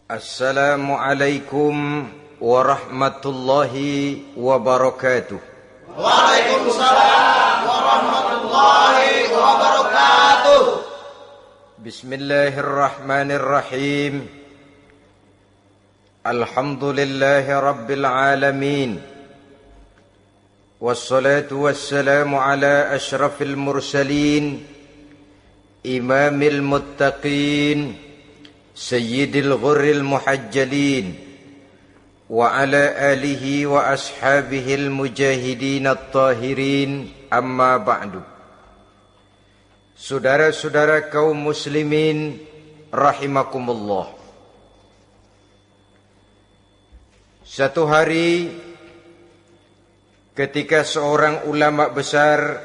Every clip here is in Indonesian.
Assalamualaikum warahmatullahi wabarakatuh. Waalaikumsalam warahmatullahi wabarakatuh. Bismillahirrahmanirrahim. Alhamdulillahi rabbil alamin. Wassalatu wassalamu ala ashrafil mursalin, imamil muttaqin, sayyidil ghurril muhajjalin, wa ala alihi wa ashabihil mujahidin at-tahirin, amma ba'du. Saudara-saudara kaum muslimin rahimakumullah. Satu hari ketika seorang ulama besar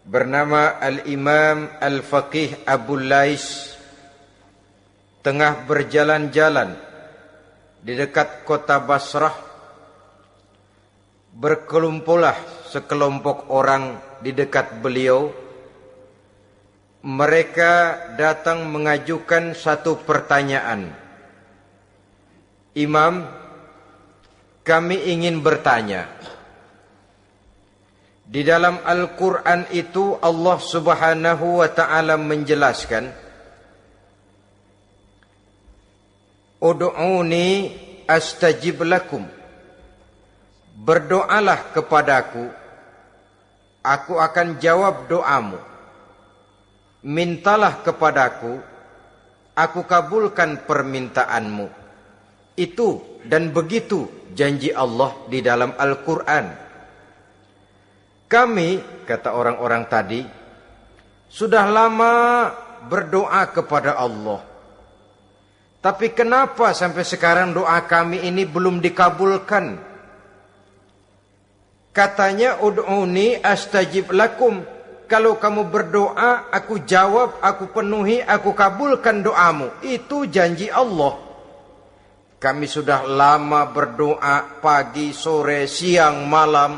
bernama Al-Imam Al-Faqih Abu Lais tengah berjalan-jalan di dekat kota Basrah, berkelumpulah sekelompok orang di dekat beliau. Mereka datang mengajukan satu pertanyaan. Imam, kami ingin bertanya. Di dalam Al-Quran itu Allah Subhanahu wa ta'ala menjelaskan, Ud'uni astajib lakum. Berdoalah kepadaku, aku akan jawab doamu. Mintalah kepadaku, aku kabulkan permintaanmu. Itu dan begitu janji Allah di dalam Al-Quran. Kami, kata orang-orang tadi, sudah lama berdoa kepada Allah. Tapi kenapa sampai sekarang doa kami ini belum dikabulkan? Katanya, ud'uni astajib lakum. Kalau kamu berdoa, aku jawab, aku penuhi, aku kabulkan doamu. Itu janji Allah. Kami sudah lama berdoa pagi, sore, siang, malam.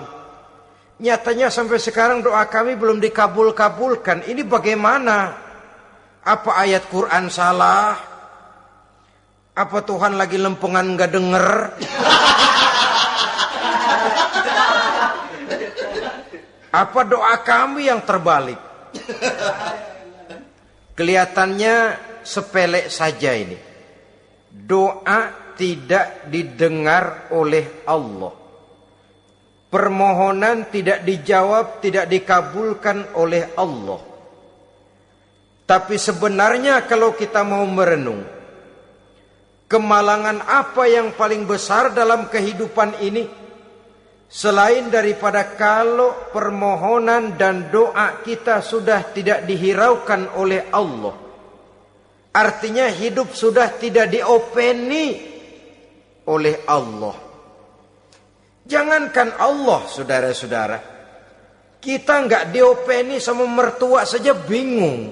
Nyatanya sampai sekarang doa kami belum dikabulkan. Ini bagaimana? Apa ayat Quran salah? Apa Tuhan lagi lempengan gak denger? Apa doa kami yang terbalik? Kelihatannya sepele saja ini. Doa tidak didengar oleh Allah. Permohonan tidak dijawab, tidak dikabulkan oleh Allah. Tapi sebenarnya kalau kita mau merenung, kemalangan apa yang paling besar dalam kehidupan ini selain daripada kalau permohonan dan doa kita sudah tidak dihiraukan oleh Allah. Artinya hidup sudah tidak diopeni oleh Allah. Jangankan Allah, saudara-saudara, kita nggak diopeni sama mertua saja bingung.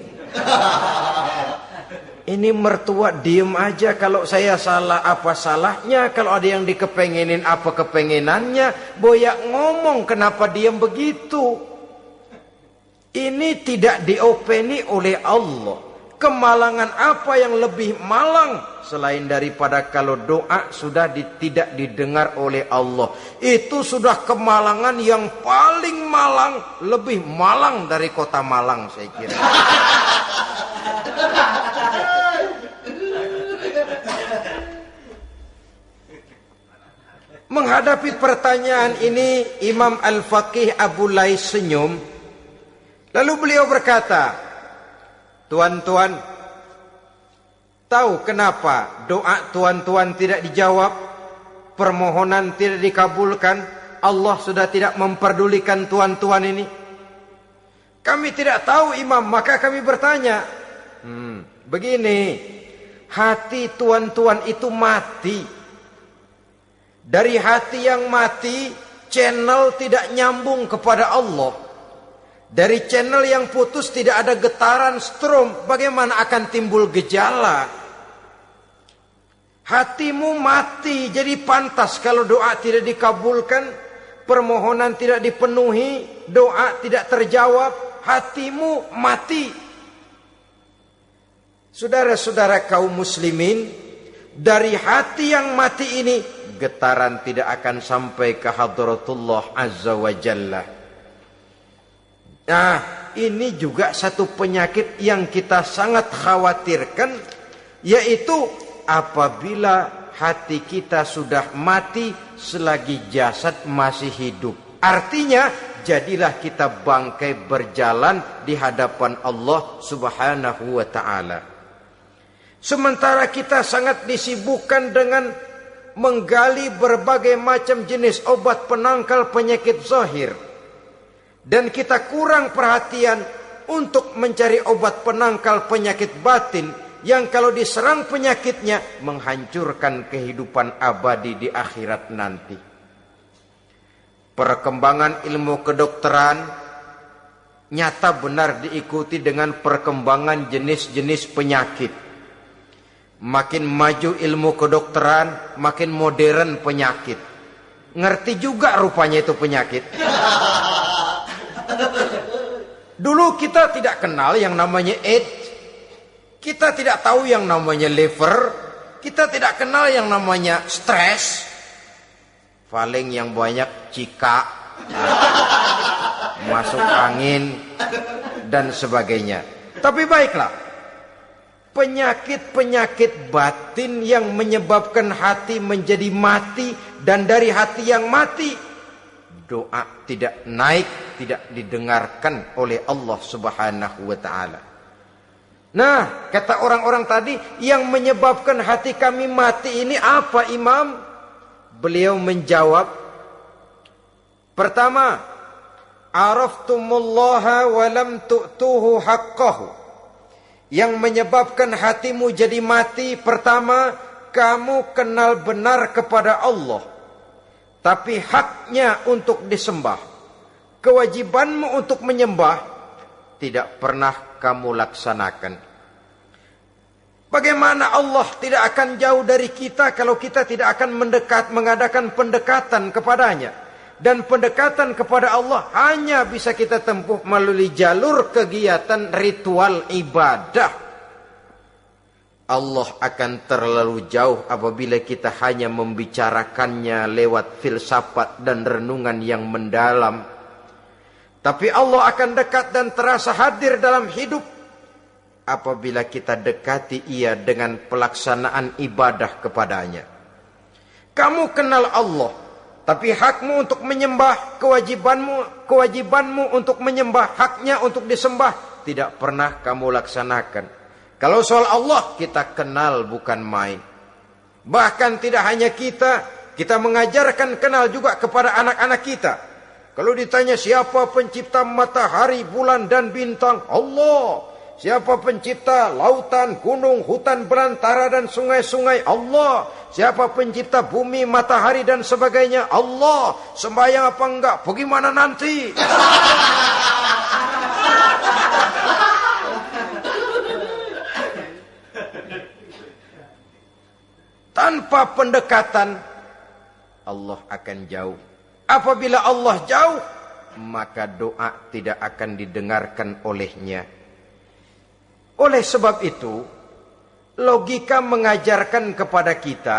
Ini mertua diem aja, kalau saya salah apa salahnya, kalau ada yang dikepengenin apa kepengenannya, boyak ngomong kenapa diem begitu. Ini tidak diopeni oleh Allah. Kemalangan apa yang lebih malang selain daripada kalau doa sudah tidak didengar oleh Allah. Itu sudah kemalangan yang paling malang, lebih malang dari kota Malang saya kira. Menghadapi pertanyaan ini, Imam Al-Faqih Abu Lais senyum. Lalu beliau berkata, tuan-tuan, tahu kenapa doa tuan-tuan tidak dijawab? Permohonan tidak dikabulkan? Allah sudah tidak memperdulikan tuan-tuan ini? Kami tidak tahu, Imam, maka kami bertanya. Begini, hati tuan-tuan itu mati. Dari hati yang mati, channel tidak nyambung kepada Allah. Dari channel yang putus tidak ada getaran strom, bagaimana akan timbul gejala? Hatimu mati, jadi pantas kalau doa tidak dikabulkan, permohonan tidak dipenuhi, doa tidak terjawab, hatimu mati. Saudara-saudara kaum muslimin, dari hati yang mati ini, getaran tidak akan sampai ke hadratullah azza wa jalla. Nah, ini juga satu penyakit yang kita sangat khawatirkan, yaitu apabila hati kita sudah mati selagi jasad masih hidup. Artinya, jadilah kita bangkai berjalan di hadapan Allah Subhanahu wa ta'ala. Sementara kita sangat disibukkan dengan menggali berbagai macam jenis obat penangkal penyakit zahir, dan kita kurang perhatian untuk mencari obat penangkal penyakit batin yang kalau diserang penyakitnya menghancurkan kehidupan abadi di akhirat nanti. Perkembangan ilmu kedokteran nyata benar diikuti dengan perkembangan jenis-jenis penyakit. Makin maju ilmu kedokteran, makin modern penyakit. Ngerti juga rupanya itu penyakit. Dulu kita tidak kenal yang namanya AIDS. Kita tidak tahu yang namanya liver. Kita tidak kenal yang namanya stres. Paling yang banyak cika, masuk angin, dan sebagainya. Tapi baiklah, penyakit-penyakit batin yang menyebabkan hati menjadi mati, dan dari hati yang mati, doa tidak naik, tidak didengarkan oleh Allah Subhanahu wa ta'ala. Nah, kata orang-orang tadi, yang menyebabkan hati kami mati ini apa, Imam? Beliau menjawab, pertama, araftumullaha wa lam tu'tuhu haqqahu. Yang menyebabkan hatimu jadi mati, pertama, kamu kenal benar kepada Allah, tapi haknya untuk disembah, kewajibanmu untuk menyembah, tidak pernah kamu laksanakan. Bagaimana Allah tidak akan jauh dari kita kalau kita tidak akan mengadakan pendekatan kepadanya. Dan pendekatan kepada Allah hanya bisa kita tempuh melalui jalur kegiatan ritual ibadah. Allah akan terlalu jauh apabila kita hanya membicarakannya lewat filsafat dan renungan yang mendalam. Tapi Allah akan dekat dan terasa hadir dalam hidup apabila kita dekati ia dengan pelaksanaan ibadah kepadanya. Kamu kenal Allah, tapi hakmu untuk menyembah, kewajibanmu untuk menyembah, haknya untuk disembah, tidak pernah kamu laksanakan. Kalau soal Allah kita kenal bukan main. Bahkan tidak hanya kita mengajarkan kenal juga kepada anak-anak kita. Kalau ditanya siapa pencipta matahari, bulan dan bintang? Allah. Siapa pencipta lautan, gunung, hutan belantara dan sungai-sungai? Allah. Siapa pencipta bumi, matahari dan sebagainya? Allah. Sembahyang apa enggak? Bagaimana nanti? Tanpa pendekatan, Allah akan jauh. Apabila Allah jauh, maka doa tidak akan didengarkan olehnya. Oleh sebab itu, logika mengajarkan kepada kita,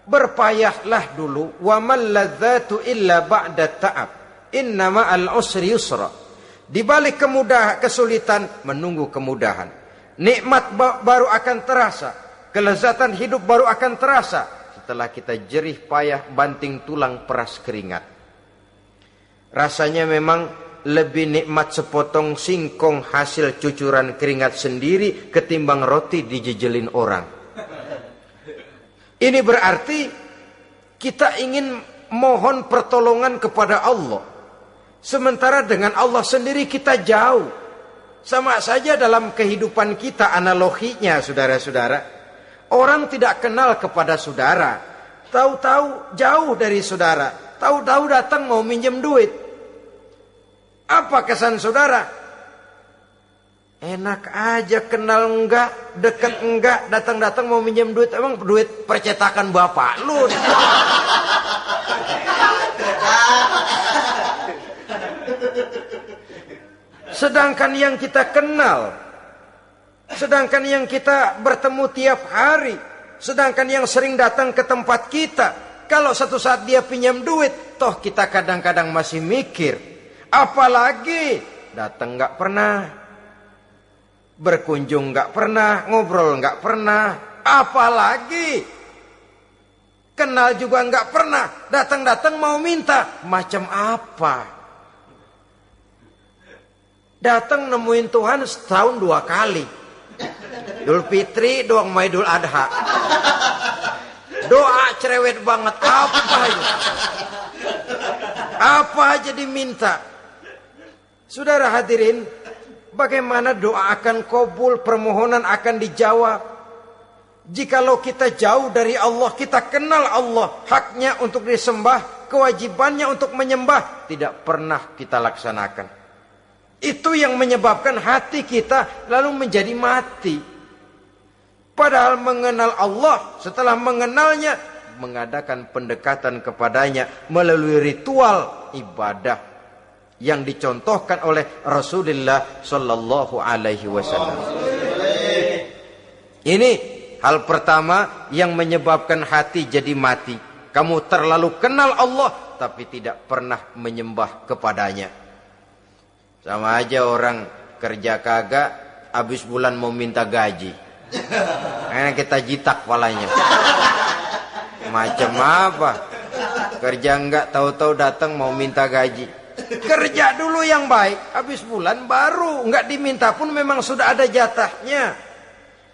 berpayahlah dulu, wa mal ladzatu illa ba'da ta'ab, inna ma'al usri yusra. Di balik kesulitan menunggu kemudahan. Nikmat baru akan terasa, kelezatan hidup baru akan terasa setelah kita jerih payah banting tulang peras keringat. Rasanya memang lebih nikmat sepotong singkong hasil cucuran keringat sendiri ketimbang roti dijejelin orang. Ini berarti kita ingin mohon pertolongan kepada Allah, sementara dengan Allah sendiri kita jauh. Sama saja dalam kehidupan kita analoginya, saudara-saudara. Orang tidak kenal kepada saudara, tahu-tahu jauh dari saudara, tahu-tahu datang mau minjem duit. Apa kesan saudara? Enak aja, kenal enggak, dekat enggak, datang-datang mau minjem duit. Emang duit percetakan bapak lu? Sedangkan yang kita kenal, sedangkan yang kita bertemu tiap hari, Sedangkan yang sering datang ke tempat kita, kalau satu saat dia pinjam duit, toh kita kadang-kadang masih mikir. Apalagi datang nggak pernah, berkunjung nggak pernah, ngobrol nggak pernah. Apalagi kenal juga nggak pernah, datang-datang mau minta. Macam apa? Datang nemuin Tuhan setahun 2 kali. Idul Fitri, doang sama Idul Adha. Doa cerewet banget. Apa aja diminta. Saudara hadirin, bagaimana doa akan kabul, permohonan akan dijawab? Jikalau kita jauh dari Allah, kita kenal Allah, haknya untuk disembah, kewajibannya untuk menyembah, tidak pernah kita laksanakan. Itu yang menyebabkan hati kita lalu menjadi mati. Padahal mengenal Allah, setelah mengenalnya, mengadakan pendekatan kepadanya melalui ritual ibadah yang dicontohkan oleh Rasulullah Sallallahu Alaihi Wasallam. Ini hal pertama yang menyebabkan hati jadi mati. Kamu terlalu kenal Allah tapi tidak pernah menyembah kepadanya. Sama aja orang kerja kagak, habis bulan mau minta gaji. Karena kita jitak palanya. Macam apa? Kerja enggak, tahu-tahu datang mau minta gaji. Kerja dulu yang baik, habis bulan baru. Enggak diminta pun memang sudah ada jatahnya.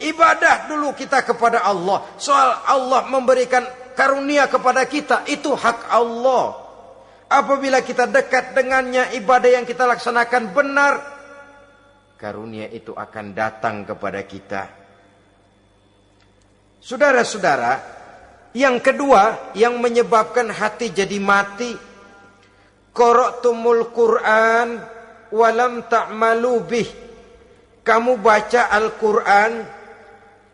Ibadah dulu kita kepada Allah. Soal Allah memberikan karunia kepada kita, itu hak Allah. Apabila kita dekat dengannya, ibadah yang kita laksanakan benar, karunia itu akan datang kepada kita. Saudara-saudara, yang kedua yang menyebabkan hati jadi mati, qara'tumul Qur'an walam ta'malu bih. Kamu baca Al-Qur'an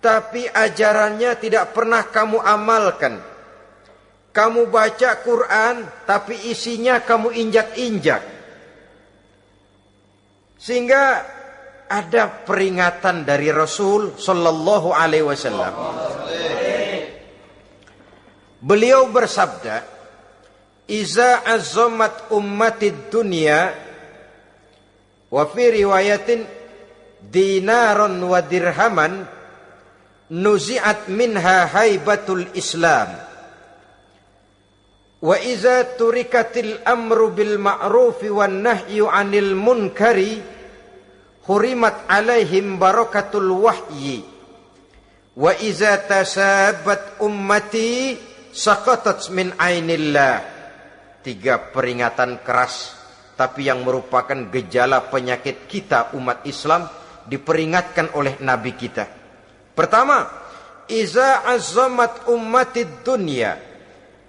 tapi ajarannya tidak pernah kamu amalkan. Kamu baca Quran tapi isinya kamu injak-injak. Sehingga ada peringatan dari Rasul Sallallahu Alaihi Wasallam. Beliau bersabda, "Iza azzamat ummatid dunya wa fi riwayatin dinaron wa dirhaman nuzi'at minha haibatul Islam. Wa iza turikatil amru bil ma'rufi wan nahyu 'anil munkari hurimat 'alaihim barakatul wahyi. Wa iza tasabat ummati saqatat min 'ainillah." 3 peringatan keras tapi yang merupakan gejala penyakit kita umat Islam diperingatkan oleh Nabi kita. Pertama, iza azzamat ummatid dunya.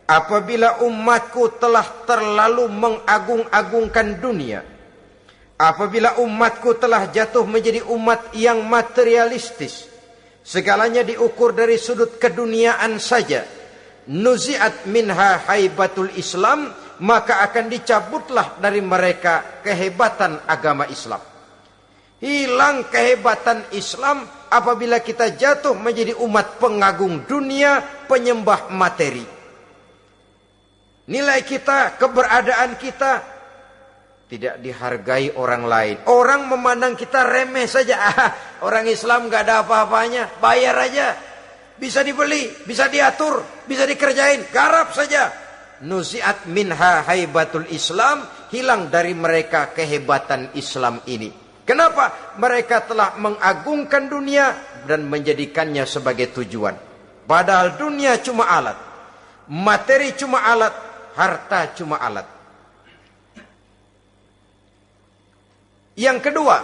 Apabila umatku telah terlalu mengagung-agungkan dunia, apabila umatku telah jatuh menjadi umat yang materialistis, segalanya diukur dari sudut keduniaan saja, nuzi'at minha haibatul Islam, maka akan dicabutlah dari mereka kehebatan agama Islam. Hilang kehebatan Islam apabila kita jatuh menjadi umat pengagung dunia, penyembah materi. Nilai kita, keberadaan kita tidak dihargai orang lain. Orang memandang kita remeh saja. Orang Islam gak ada apa-apanya, bayar aja. Bisa dibeli, bisa diatur, bisa dikerjain, garap saja. Nuzi'at minha haibatul Islam, hilang dari mereka kehebatan Islam ini. Kenapa? Mereka telah mengagungkan dunia dan menjadikannya sebagai tujuan. Padahal dunia cuma alat, materi cuma alat, harta cuma alat. Yang kedua,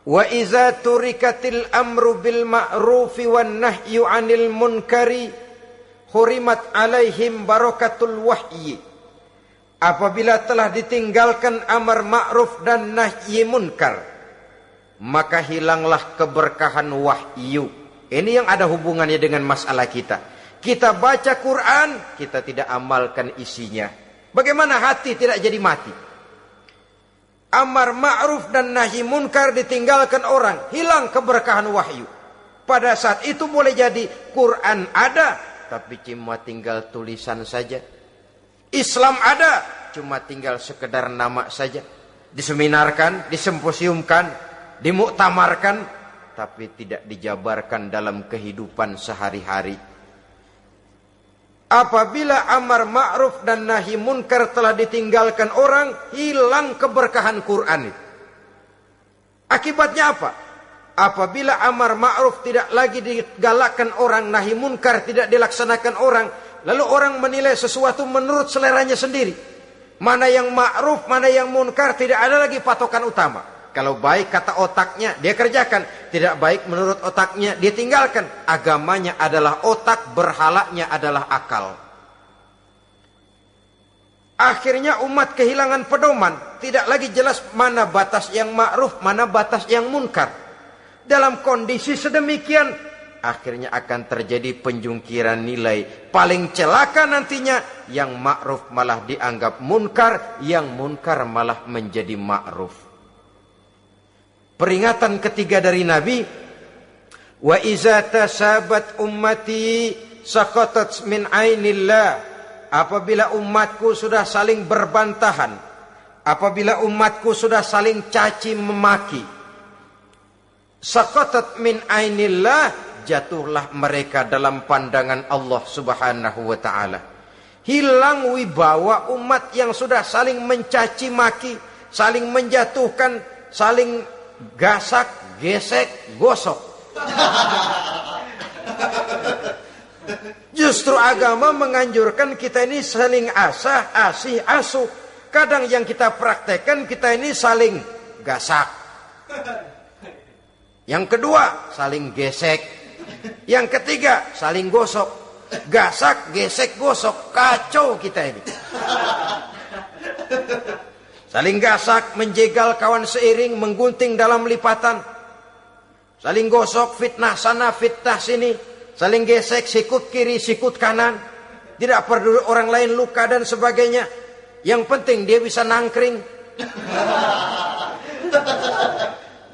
wa iza turikatil amru bil ma'rufi wan nahyu 'anil munkari hurimat 'alaihim barakatul wahyi. Apabila telah ditinggalkan amar ma'ruf dan nahi munkar, maka hilanglah keberkahan wahyu. Ini yang ada hubungannya dengan masalah kita. Kita baca Quran, kita tidak amalkan isinya. Bagaimana hati tidak jadi mati? Amar ma'ruf dan nahi munkar ditinggalkan orang, hilang keberkahan wahyu. Pada saat itu boleh jadi Quran ada, tapi cuma tinggal tulisan saja. Islam ada, cuma tinggal sekedar nama saja. Diseminarkan, disimposiumkan, dimuktamarkan, tapi tidak dijabarkan dalam kehidupan sehari-hari. Apabila amar ma'ruf dan nahi munkar telah ditinggalkan orang, hilang keberkahan Quran itu. Akibatnya apa? Apabila amar ma'ruf tidak lagi digalakkan orang, nahi munkar tidak dilaksanakan orang, lalu orang menilai sesuatu menurut seleranya sendiri. Mana yang ma'ruf, mana yang munkar, tidak ada lagi patokan utama. Kalau baik kata otaknya, dia kerjakan. Tidak baik menurut otaknya, dia tinggalkan. Agamanya adalah otak, berhalanya adalah akal. Akhirnya umat kehilangan pedoman. Tidak lagi jelas mana batas yang ma'ruf, mana batas yang munkar. Dalam kondisi sedemikian, akhirnya akan terjadi penjungkiran nilai. Paling celaka nantinya, yang ma'ruf malah dianggap munkar, yang munkar malah menjadi ma'ruf. Peringatan ketiga dari Nabi, wa iza tasabat ummati saqatat min ainillah. Apabila umatku sudah saling berbantahan, apabila umatku sudah saling caci memaki, saqatat min ainillah, jatuhlah mereka dalam pandangan Allah Subhanahu wa taala. Hilang wibawa umat yang sudah saling mencaci maki, saling menjatuhkan, saling gasak, gesek, gosok. Justru agama menganjurkan kita ini saling asah, asih, asuh. Kadang yang kita praktekkan, kita ini saling gasak. Yang kedua, saling gesek. Yang ketiga, saling gosok. Gasak, gesek, gosok. Kacau kita ini. Saling gasak, menjegal kawan seiring, menggunting dalam lipatan. Saling gosok, fitnah sana, fitnah sini. Saling gesek, sikut kiri, sikut kanan. Tidak peduli orang lain luka dan sebagainya. Yang penting dia bisa nangkring.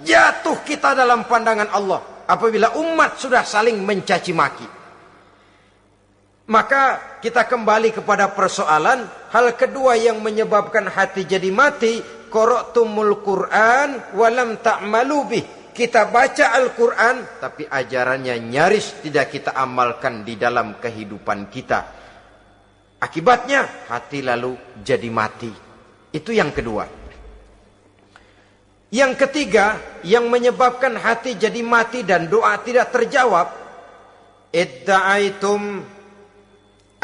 Jatuh kita dalam pandangan Allah apabila umat sudah saling mencaci maki. Maka kita kembali kepada persoalan. Hal kedua yang menyebabkan hati jadi mati, qara'tumul Qur'an walam ta'malu bih. Kita baca Al-Quran, tapi ajarannya nyaris tidak kita amalkan di dalam kehidupan kita. Akibatnya hati lalu jadi mati. Itu yang kedua. Yang ketiga, yang menyebabkan hati jadi mati dan doa tidak terjawab, idda'aitum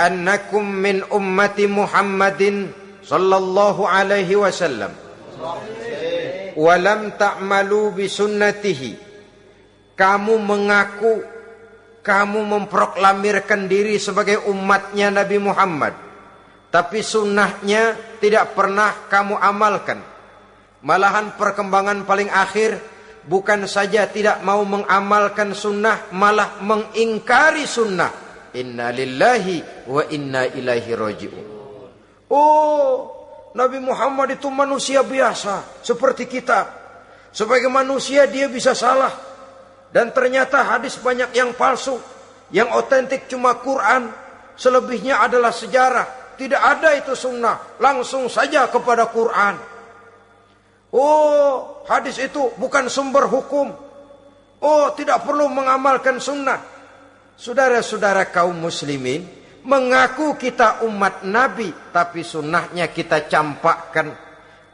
annakum min ummati Muhammadin sallallahu alaihi wasallam walam ta'malu bisunnatihi. Kamu mengaku, kamu memproklamirkan diri sebagai umatnya Nabi Muhammad, tapi sunnahnya tidak pernah kamu amalkan. Malahan perkembangan paling akhir, bukan saja tidak mau mengamalkan sunnah, malah mengingkari sunnah. Inna lillahi wa inna ilaihi raji'un. Oh, Nabi Muhammad itu manusia biasa seperti kita. Sebagai manusia dia bisa salah. Dan ternyata hadis banyak yang palsu. Yang otentik cuma Quran. Selebihnya adalah sejarah. Tidak ada itu sunnah. Langsung saja kepada Quran. Oh, hadis itu bukan sumber hukum. Oh, tidak perlu mengamalkan sunnah. Saudara-saudara kaum muslimin, mengaku kita umat Nabi, tapi sunnahnya kita campakkan,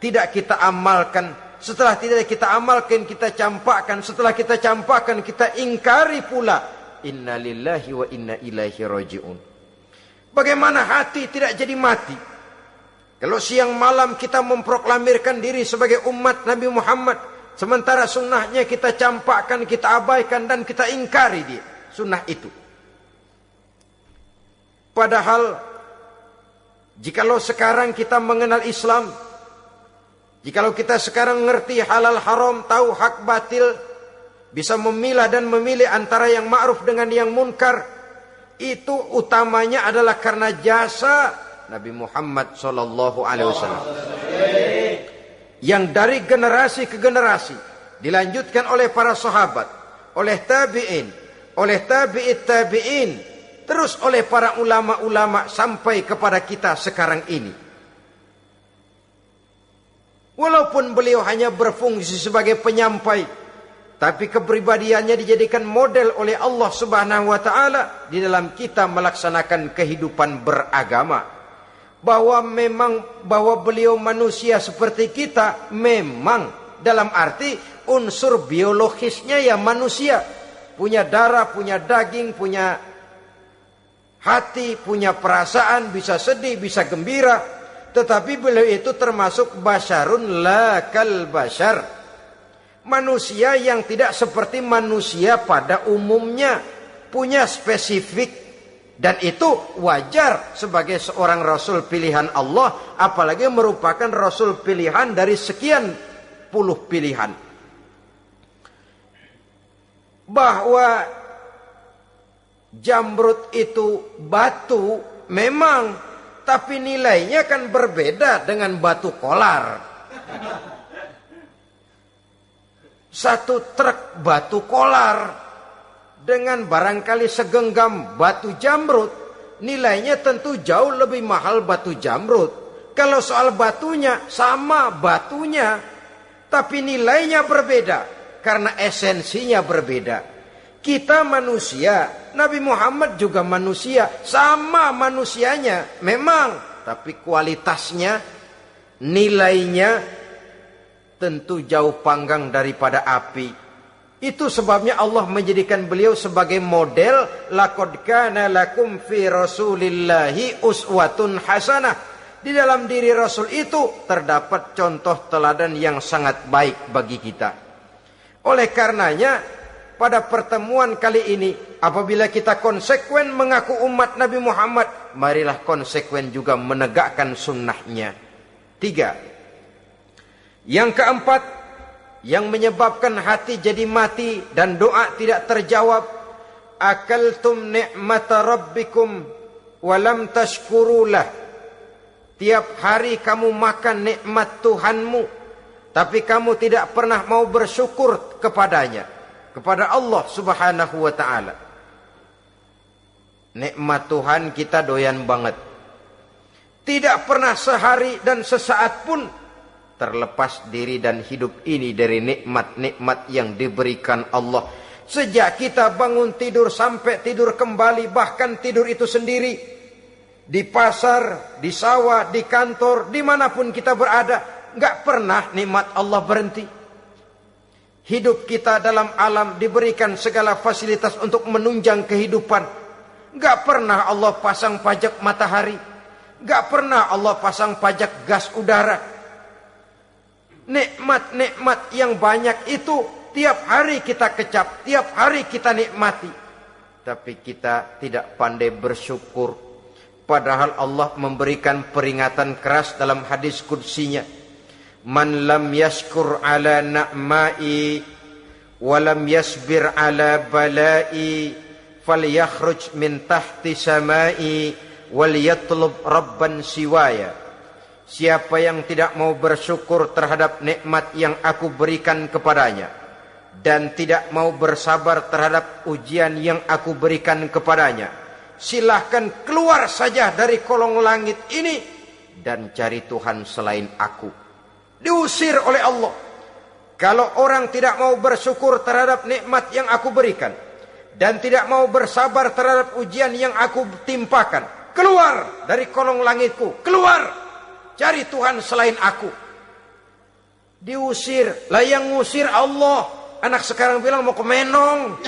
tidak kita amalkan. Setelah tidak kita amalkan, kita campakkan. Setelah kita campakkan, kita ingkari pula. Inna lillahi wa inna ilaihi raji'un. Bagaimana hati tidak jadi mati? Kalau siang malam kita memproklamirkan diri sebagai umat Nabi Muhammad, sementara sunnahnya kita campakkan, kita abaikan, dan kita ingkari dia sunnah itu. Padahal jikalau sekarang kita mengenal Islam, jikalau kita sekarang ngerti halal haram, tahu hak batil, bisa memilah dan memilih antara yang ma'ruf dengan yang munkar, itu utamanya adalah karena jasa Nabi Muhammad SAW, yang dari generasi ke generasi dilanjutkan oleh para sahabat, oleh tabi'in, oleh tabi'in, terus oleh para ulama-ulama sampai kepada kita sekarang ini. Walaupun beliau hanya berfungsi sebagai penyampai, tapi kepribadiannya dijadikan model oleh Allah Subhanahu wa taala di dalam kita melaksanakan kehidupan beragama. Bahwa beliau manusia seperti kita, memang dalam arti unsur biologisnya ya manusia, punya darah, punya daging, punya hati, punya perasaan, bisa sedih, bisa gembira. Tetapi beliau itu termasuk basyarun la kal basyar, manusia yang tidak seperti manusia pada umumnya, punya spesifik. Dan itu wajar sebagai seorang Rasul pilihan Allah, apalagi merupakan Rasul pilihan dari sekian puluh pilihan. Bahwa jamrud itu batu memang, tapi nilainya kan berbeda dengan batu kolar. Satu truk batu kolar dengan barangkali segenggam batu jamrud, nilainya tentu jauh lebih mahal batu jamrud. Kalau soal batunya, sama batunya, tapi nilainya berbeda karena esensinya berbeda. Kita manusia, Nabi Muhammad juga manusia, sama manusianya memang, tapi kualitasnya, nilainya tentu jauh panggang daripada api. Itu sebabnya Allah menjadikan beliau sebagai model. Laqad kana lakum fi rasulillahi uswatun hasanah. Di dalam diri Rasul itu terdapat contoh teladan yang sangat baik bagi kita. Oleh karenanya, pada pertemuan kali ini, apabila kita konsekuen mengaku umat Nabi Muhammad, marilah konsekuen juga menegakkan sunnahnya. 3. Yang keempat, yang menyebabkan hati jadi mati dan doa tidak terjawab, akaltum ni'mata rabbikum walam tashkurulah. Tiap hari kamu makan nikmat Tuhanmu, tapi kamu tidak pernah mau bersyukur kepadanya, kepada Allah Subhanahu wa ta'ala. Nikmat Tuhan kita doyan banget, tidak pernah sehari dan sesaat pun terlepas diri dan hidup ini dari nikmat-nikmat yang diberikan Allah. Sejak kita bangun tidur sampai tidur kembali, bahkan tidur itu sendiri, di pasar, di sawah, di kantor, dimanapun kita berada, gak pernah nikmat Allah berhenti. Hidup kita dalam alam diberikan segala fasilitas untuk menunjang kehidupan. Gak pernah Allah pasang pajak matahari, gak pernah Allah pasang pajak gas udara. Nikmat-nikmat yang banyak itu tiap hari kita kecap, tiap hari kita nikmati. Tapi kita tidak pandai bersyukur. Padahal Allah memberikan peringatan keras dalam hadis qudsinya. Man lam yashkur ala na'mai walam yasbir ala balai falyakhruj min tahti samai wal yatlub rabban siwaya. Siapa yang tidak mau bersyukur terhadap nikmat yang aku berikan kepadanya dan tidak mau bersabar terhadap ujian yang aku berikan kepadanya, silahkan keluar saja dari kolong langit ini dan cari Tuhan selain aku. Diusir oleh Allah. Kalau orang tidak mau bersyukur terhadap nikmat yang aku berikan dan tidak mau bersabar terhadap ujian yang aku timpakan, keluar dari kolong langitku, keluar, cari Tuhan selain aku. Diusir. Lah yang ngusir Allah. Anak sekarang bilang mau ke Menong.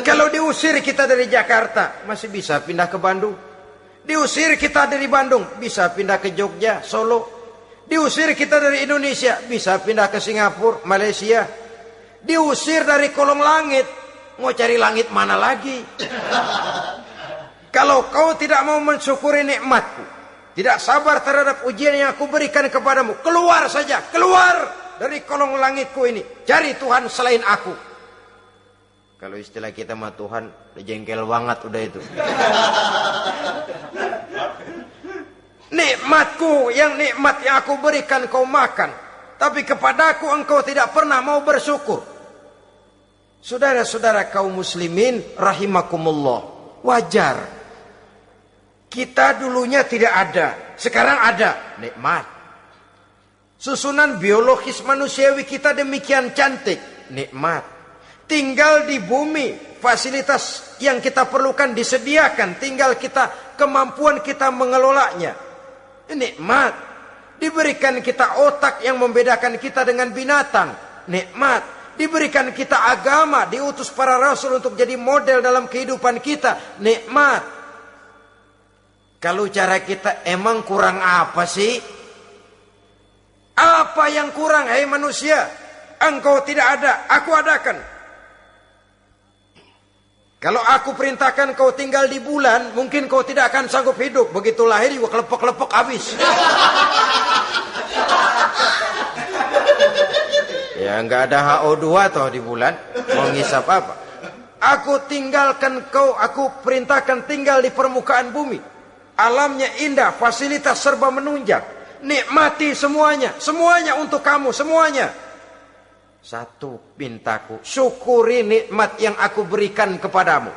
Kalau diusir kita dari Jakarta, masih bisa pindah ke Bandung. Diusir kita dari Bandung, bisa pindah ke Jogja, Solo. Diusir kita dari Indonesia, bisa pindah ke Singapura, Malaysia. Diusir dari kolong langit, mau cari langit mana lagi? Kalau kau tidak mau mensyukuri nikmatku, tidak sabar terhadap ujian yang aku berikan kepadamu, keluar saja, keluar dari kolong langitku ini, cari Tuhan selain aku. Kalau istilah kita mah Tuhan, jengkel banget udah itu. Nikmatku, nikmat yang aku berikan kau makan, tapi kepadaku engkau tidak pernah mau bersyukur. Saudara-saudara kaum muslimin rahimakumullah, wajar. Kita dulunya tidak ada, sekarang ada, nikmat. Susunan biologis manusiawi kita demikian cantik, nikmat. Tinggal di bumi, fasilitas yang kita perlukan disediakan, tinggal kemampuan kita mengelolanya. Nikmat. Diberikan kita otak yang membedakan kita dengan binatang, nikmat. Diberikan kita agama, diutus para rasul untuk jadi model dalam kehidupan kita, nikmat. Kalau cara kita emang kurang apa sih? Apa yang kurang, hai manusia? Engkau tidak ada, aku adakan. Kalau aku perintahkan kau tinggal di bulan, mungkin kau tidak akan sanggup hidup. Begitu lahir juga kelepek-kelepek habis. Ya nggak ada HO2 toh di bulan, mau ngisap apa? Aku tinggalkan kau, aku perintahkan tinggal di permukaan bumi. Alamnya indah, fasilitas serba menunjang. Nikmati semuanya, semuanya untuk kamu, semuanya. Satu pintaku, syukuri nikmat yang aku berikan kepadamu.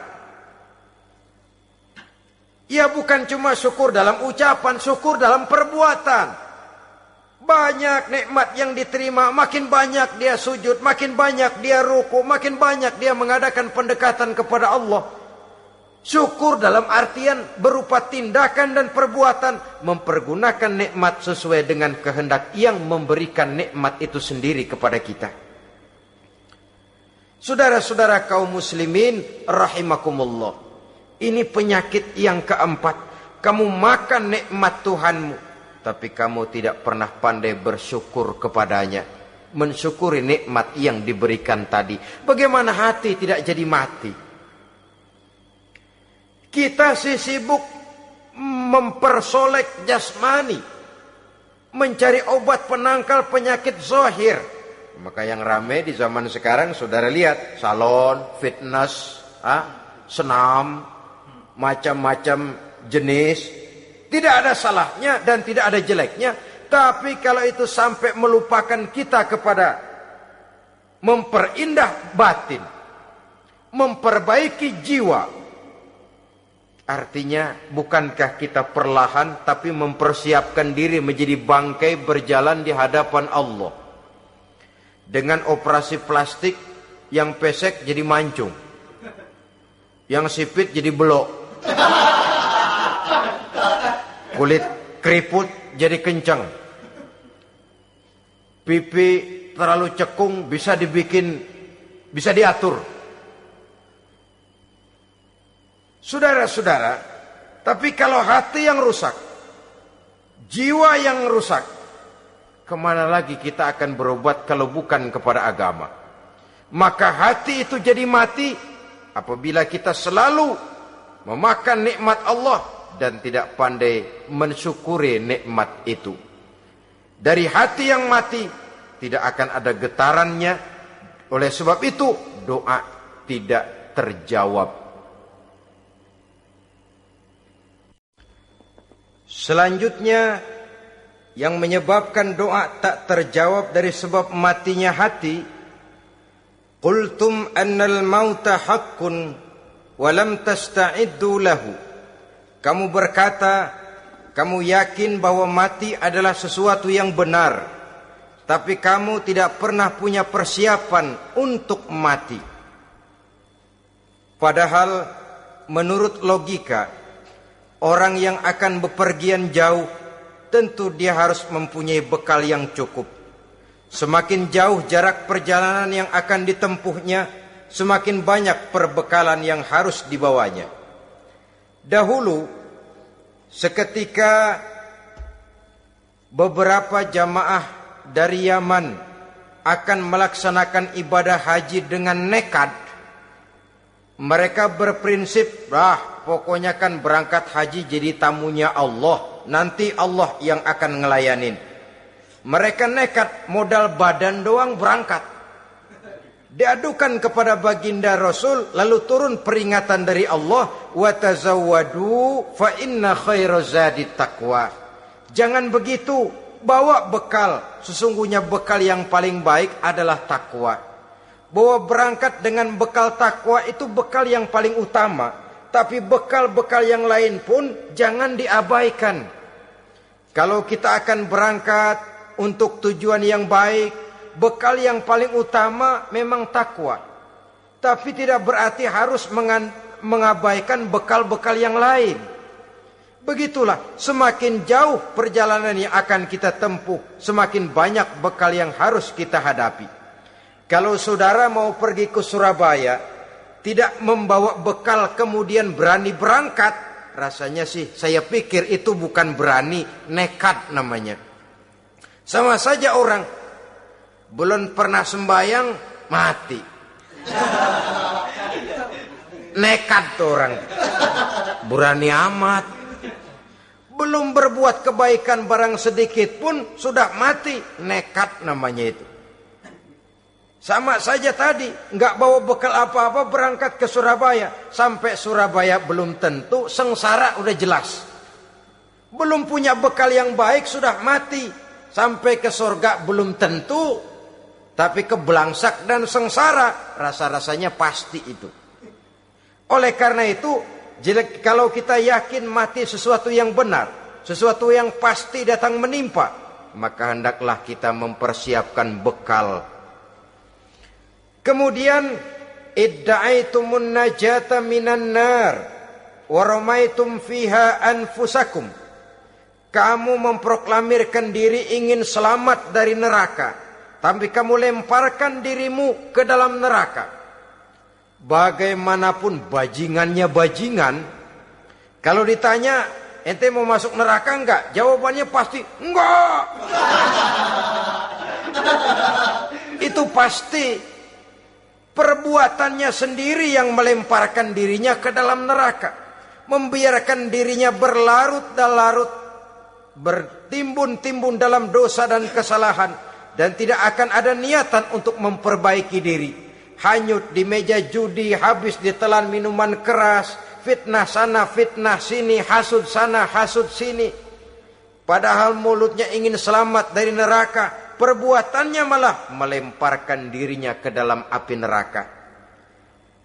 Ya bukan cuma syukur dalam ucapan, syukur dalam perbuatan. Banyak nikmat yang diterima, makin banyak dia sujud, makin banyak dia ruku, makin banyak dia mengadakan pendekatan kepada Allah. Syukur dalam artian berupa tindakan dan perbuatan, mempergunakan nikmat sesuai dengan kehendak yang memberikan nikmat itu sendiri kepada kita. Saudara-saudara kaum muslimin rahimakumullah, ini penyakit yang keempat. Kamu makan nikmat Tuhanmu, tapi kamu tidak pernah pandai bersyukur kepadanya, mensyukuri nikmat yang diberikan tadi. Bagaimana hati tidak jadi mati? Kita sibuk mempersolek jasmani, mencari obat penangkal penyakit zahir. Maka yang ramai di zaman sekarang, saudara lihat, salon, fitness, senam, macam-macam jenis. Tidak ada salahnya dan tidak ada jeleknya. Tapi kalau itu sampai melupakan kita kepada memperindah batin, memperbaiki jiwa, artinya bukankah kita perlahan tapi mempersiapkan diri menjadi bangkai berjalan di hadapan Allah. Dengan operasi plastik, yang pesek jadi mancung, yang sipit jadi belok, kulit keriput jadi kencang, pipi terlalu cekung bisa diatur. Saudara-saudara, tapi kalau hati yang rusak, jiwa yang rusak, kemana lagi kita akan berobat kalau bukan kepada agama? Maka hati itu jadi mati apabila kita selalu memakan nikmat Allah dan tidak pandai mensyukuri nikmat itu. Dari hati yang mati tidak akan ada getarannya. Oleh sebab itu doa tidak terjawab. Selanjutnya, yang menyebabkan doa tak terjawab dari sebab matinya hati, qultum annal mauta haqqun wa lam tasta'iddu lahu. Kamu berkata, kamu yakin bahwa mati adalah sesuatu yang benar, tapi kamu tidak pernah punya persiapan untuk mati. Padahal menurut logika, orang yang akan bepergian jauh tentu dia harus mempunyai bekal yang cukup. Semakin jauh jarak perjalanan yang akan ditempuhnya, semakin banyak perbekalan yang harus dibawanya. Dahulu, seketika beberapa jamaah dari Yaman akan melaksanakan ibadah haji dengan nekat, mereka berprinsip, pokoknya kan berangkat haji jadi tamunya Allah. Nanti Allah yang akan ngelayanin. Mereka nekat, modal badan doang berangkat. Diadukan kepada baginda Rasul, lalu turun peringatan dari Allah, wa tazawwadu fa inna khairaz zadi taqwa. Jangan begitu, bawa bekal. Sesungguhnya bekal yang paling baik adalah takwa. Bahwa berangkat dengan bekal takwa itu bekal yang paling utama. Tapi bekal-bekal yang lain pun jangan diabaikan. Kalau kita akan berangkat untuk tujuan yang baik, bekal yang paling utama memang takwa. Tapi tidak berarti harus mengabaikan bekal-bekal yang lain. Begitulah, semakin jauh perjalanan yang akan kita tempuh, semakin banyak bekal yang harus kita hadapi. Kalau saudara mau pergi ke Surabaya, tidak membawa bekal kemudian berani berangkat, rasanya sih saya pikir itu bukan berani, nekat namanya. Sama saja orang belum pernah sembahyang, mati. Nekat tuh orang, berani amat. Belum berbuat kebaikan barang sedikit pun sudah mati, nekat namanya itu. Sama saja tadi, nggak bawa bekal apa-apa berangkat ke Surabaya. Sampai Surabaya belum tentu, sengsara udah jelas. Belum punya bekal yang baik sudah mati. Sampai ke surga belum tentu. Tapi kebelangsak dan sengsara, rasa-rasanya pasti itu. Oleh karena itu, kalau kita yakin mati sesuatu yang benar, sesuatu yang pasti datang menimpa, maka hendaklah kita mempersiapkan bekal. Kemudian, idda'aitumun najata minan nar wa ramaitum fiha anfusakum. Kamu memproklamirkan diri ingin selamat dari neraka, tapi kamu lemparkan dirimu ke dalam neraka. Bagaimanapun bajingannya bajingan, kalau ditanya ente mau masuk neraka enggak, jawabannya pasti enggak. Itu pasti perbuatannya sendiri yang melemparkan dirinya ke dalam neraka, membiarkan dirinya berlarut-larut, bertimbun-timbun dalam dosa dan kesalahan, dan tidak akan ada niatan untuk memperbaiki diri. Hanyut di meja judi, habis ditelan minuman keras, fitnah sana, fitnah sini, hasud sana, hasud sini. Padahal mulutnya ingin selamat dari neraka, perbuatannya malah melemparkan dirinya ke dalam api neraka.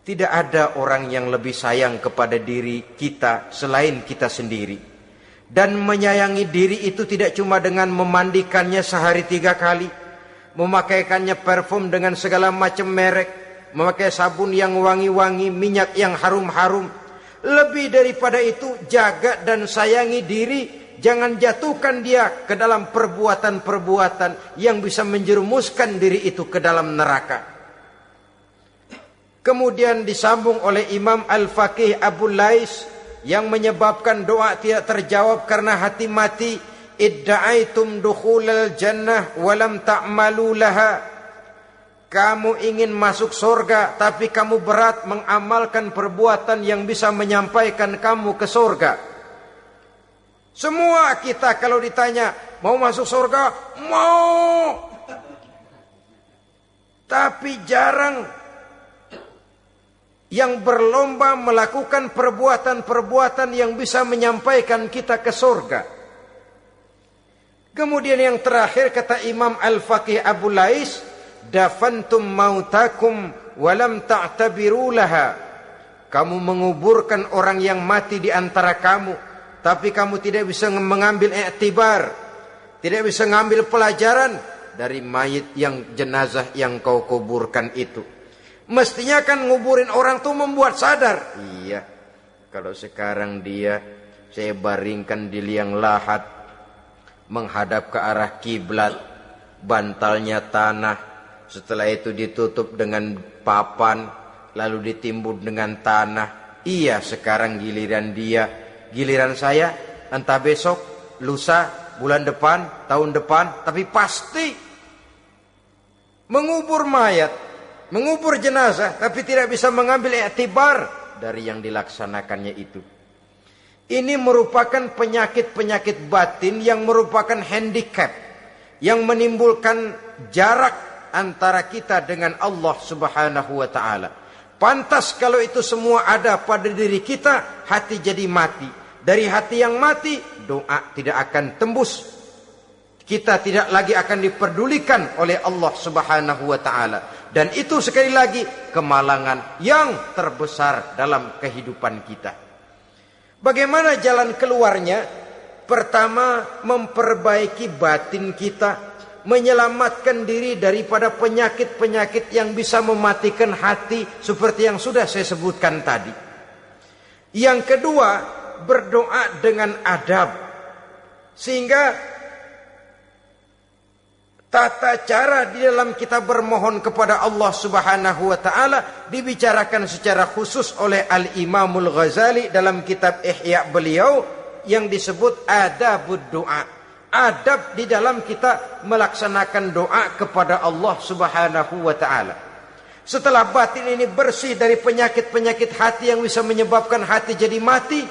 Tidak ada orang yang lebih sayang kepada diri kita selain kita sendiri. Dan menyayangi diri itu tidak cuma dengan memandikannya sehari 3 kali, memakaikannya parfum dengan segala macam merek, memakai sabun yang wangi-wangi, minyak yang harum-harum. Lebih daripada itu, jaga dan sayangi diri. Jangan jatuhkan dia ke dalam perbuatan-perbuatan yang bisa menjerumuskan diri itu ke dalam neraka. Kemudian disambung oleh Imam Al-Faqih Abu Lais yang menyebabkan doa tidak terjawab karena hati mati. Idda'aitum dukhulal jannah walam ta'malu laha. Kamu ingin masuk surga, tapi kamu berat mengamalkan perbuatan yang bisa menyampaikan kamu ke surga. Semua kita kalau ditanya, mau masuk surga? Mau. Tapi jarang yang berlomba melakukan perbuatan-perbuatan yang bisa menyampaikan kita ke surga. Kemudian yang terakhir kata Imam Al-Faqih Abu Lais, dafantum mautakum walam ta'tabiru laha. Kamu menguburkan orang yang mati di antara kamu, tapi kamu tidak bisa mengambil iktibar, tidak bisa mengambil pelajaran dari mayit yang jenazah yang kau kuburkan itu. Mestinya kan nguburin orang tuh membuat sadar. Iya, kalau sekarang dia saya baringkan di liang lahat, menghadap ke arah kiblat, bantalnya tanah. Setelah itu ditutup dengan papan, lalu ditimbun dengan tanah. Iya, sekarang giliran dia, giliran saya, entah besok, lusa, bulan depan, tahun depan, tapi pasti mengubur mayat, mengubur jenazah, tapi tidak bisa mengambil iktibar dari yang dilaksanakannya itu. Ini merupakan penyakit-penyakit batin yang merupakan handicap, yang menimbulkan jarak antara kita dengan Allah Subhanahu wa ta'ala. Pantas kalau itu semua ada pada diri kita, hati jadi mati. Dari hati yang mati, doa tidak akan tembus. Kita tidak lagi akan diperdulikan oleh Allah Subhanahu wa ta'ala. Dan itu sekali lagi kemalangan yang terbesar dalam kehidupan kita. Bagaimana jalan keluarnya? Pertama, memperbaiki batin kita, menyelamatkan diri daripada penyakit-penyakit yang bisa mematikan hati seperti yang sudah saya sebutkan tadi. Yang kedua, berdoa dengan adab. Sehingga tata cara di dalam kita bermohon kepada Allah Subhanahu wa ta'ala dibicarakan secara khusus oleh Al-Imamul Ghazali dalam kitab Ihya beliau yang disebut adabud doa. Adab di dalam kita melaksanakan doa kepada Allah Subhanahu wa ta'ala. Setelah batin ini bersih dari penyakit-penyakit hati yang bisa menyebabkan hati jadi mati,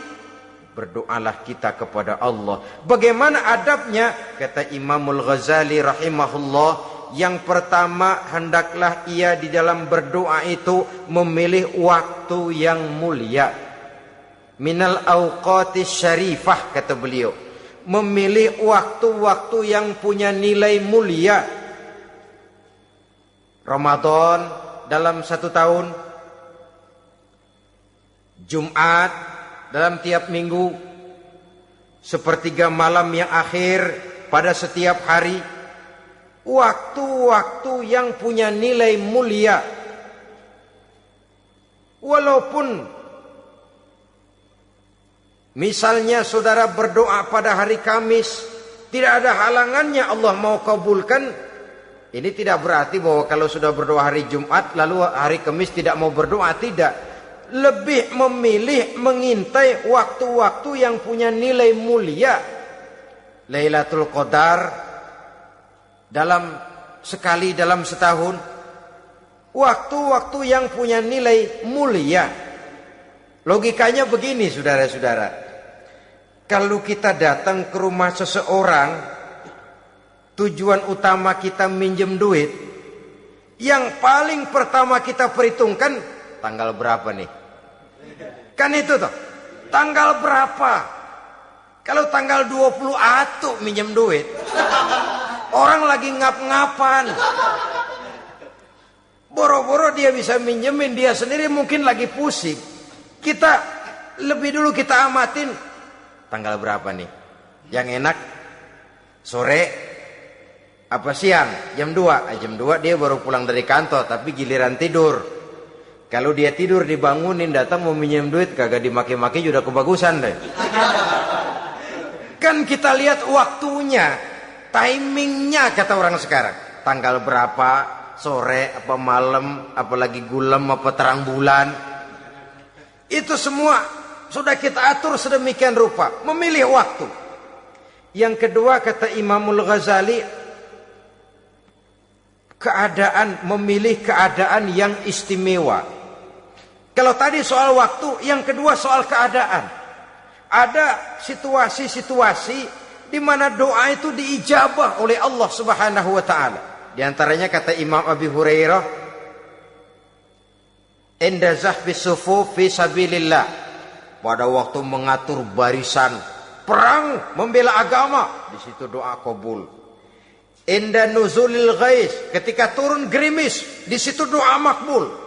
berdoalah kita kepada Allah. Bagaimana adabnya? Kata Imamul Ghazali rahimahullah, yang pertama hendaklah ia di dalam berdoa itu memilih waktu yang mulia. Minal awqatis syarifah, kata beliau. Memilih waktu-waktu yang punya nilai mulia. Ramadan dalam 1 tahun, Jumat dalam tiap minggu, sepertiga malam yang akhir pada setiap hari. Waktu-waktu yang punya nilai mulia. Walaupun misalnya saudara berdoa pada hari Kamis, tidak ada halangannya Allah mau kabulkan. Ini tidak berarti bahwa kalau sudah berdoa hari Jumat lalu hari Kamis tidak mau berdoa, tidak. Lebih memilih mengintai waktu-waktu yang punya nilai mulia. Lailatul Qadar sekali dalam setahun. Waktu-waktu yang punya nilai mulia. Logikanya begini, saudara-saudara. Kalau kita datang ke rumah seseorang, tujuan utama kita minjem duit, yang paling pertama kita perhitungkan tanggal berapa nih? Kan itu toh, tanggal berapa? Kalau tanggal 20 atuh minjem duit, orang lagi ngap-ngapan, boro-boro dia bisa minjemin, dia sendiri mungkin lagi pusing. Kita lebih dulu kita amatin tanggal berapa nih? Yang enak sore apa siang? Jam 2. Jam 2 dia baru pulang dari kantor, tapi giliran tidur. Kalau dia tidur dibangunin, datang mau minjem duit, kagak dimaki-maki sudah kebagusan deh. Kan kita lihat waktunya, timingnya kata orang sekarang. Tanggal berapa, sore apa malam, apalagi gulem apa terang bulan. Itu semua sudah kita atur sedemikian rupa, memilih waktu. Yang kedua kata Imamul Ghazali, memilih keadaan yang istimewa. Kalau tadi soal waktu, yang kedua soal keadaan. Ada situasi-situasi di mana doa itu diijabah oleh Allah Subhanahu wa ta'ala. Di antaranya kata Imam Abi Hurairah, inda zahbis sufuf fi sabilillah. Pada waktu mengatur barisan perang membela agama, di situ doa kabul. Inda nuzulil ghais, ketika turun gerimis, di situ doa makbul.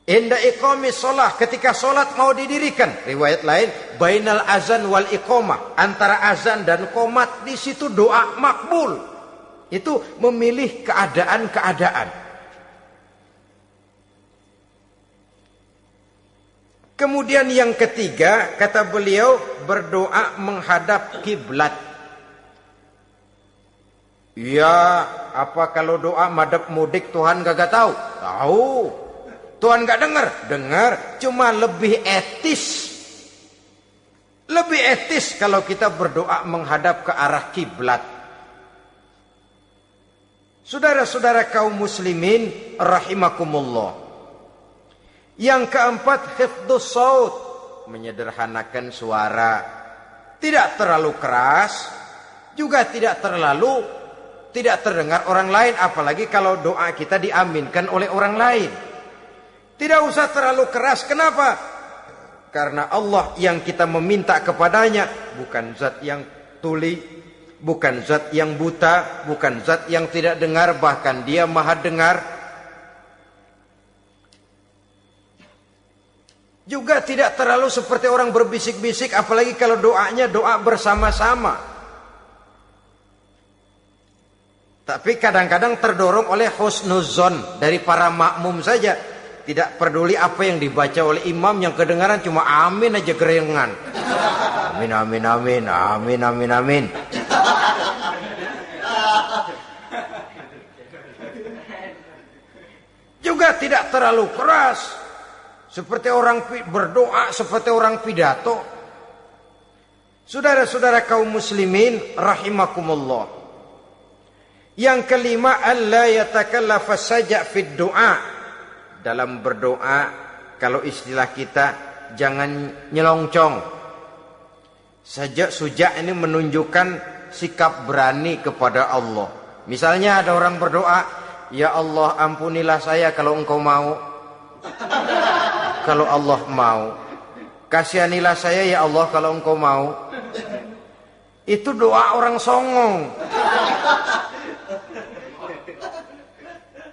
Inda iqamis shalah, ketika salat mau didirikan, riwayat lain bainal azan wal iqamah, antara azan dan qomat, di situ doa makbul. Itu memilih keadaan-keadaan. Kemudian yang ketiga kata beliau, berdoa menghadap kiblat. Ya, apa kalau doa madhab mudik Tuhan gak tahu? Tahu. Tuhan gak dengar? Dengar. Cuma lebih etis. Lebih etis kalau kita berdoa menghadap ke arah kiblat. Saudara-saudara kaum muslimin rahimakumullah. Yang keempat, hifdzus saut, menyederhanakan suara. Tidak terlalu keras, juga tidak terdengar orang lain, apalagi kalau doa kita diaminkan oleh orang lain. Tidak usah terlalu keras. Kenapa? Karena Allah yang kita meminta kepadanya bukan zat yang tuli, bukan zat yang buta, bukan zat yang tidak dengar, bahkan dia maha dengar. Juga tidak terlalu seperti orang berbisik-bisik, apalagi kalau doanya doa bersama-sama. Tapi kadang-kadang terdorong oleh husnuzon dari para makmum saja. Tidak peduli apa yang dibaca oleh imam, yang kedengaran cuma amin aja gerengan. Amin, amin, amin, amin, amin, amin. Juga tidak terlalu keras, seperti orang berdoa, seperti orang pidato. Saudara-saudara kaum muslimin rahimakumullah. Yang kelima, alla yatakallafa saja' fid du'a. Dalam berdoa, kalau istilah kita, jangan nyelongcong. Sajak sujak ini menunjukkan sikap berani kepada Allah. Misalnya ada orang berdoa, ya Allah ampunilah saya kalau engkau mau. Kalau Allah mau. Kasihanilah saya ya Allah kalau engkau mau. Itu doa orang songong.